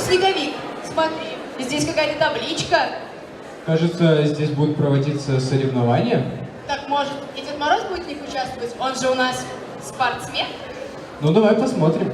Снеговик, смотри, здесь какая-то табличка. Кажется, здесь будут проводиться соревнования. Так может, и Дед Мороз будет в них участвовать? Он же у нас спортсмен. Ну, давай посмотрим.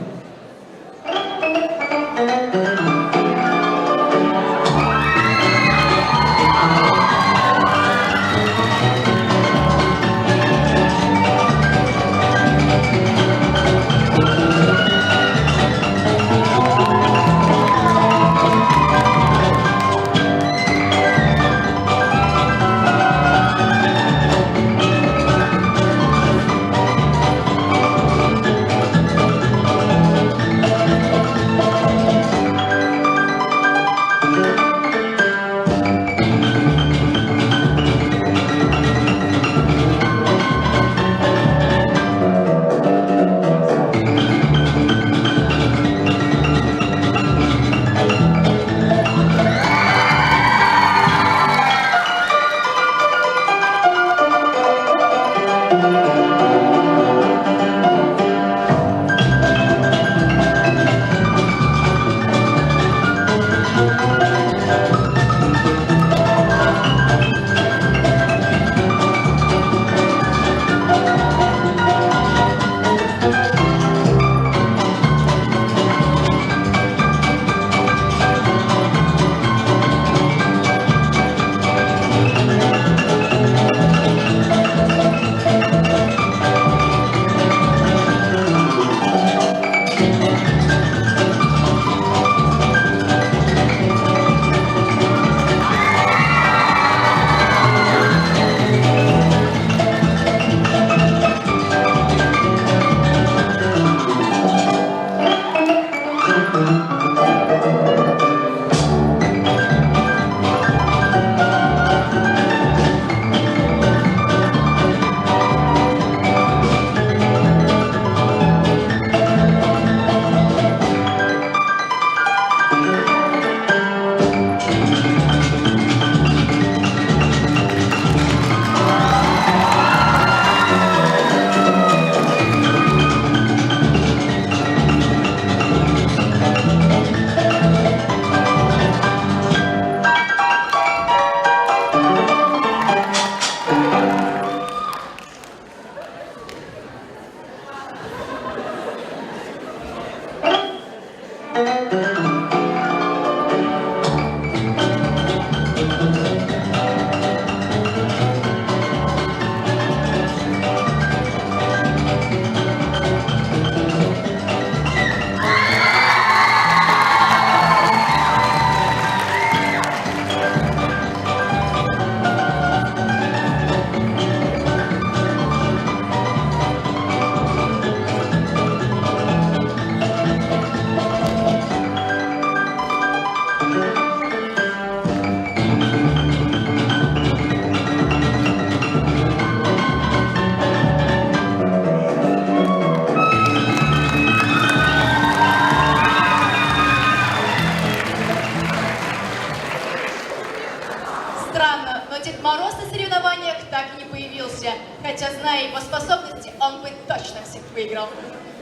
Странно, но Дед Мороз на соревнованиях так и не появился. Хотя, зная его способности, он бы точно всех выиграл.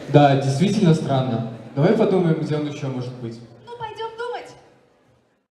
Да, действительно странно. Давай подумаем, где он еще может быть.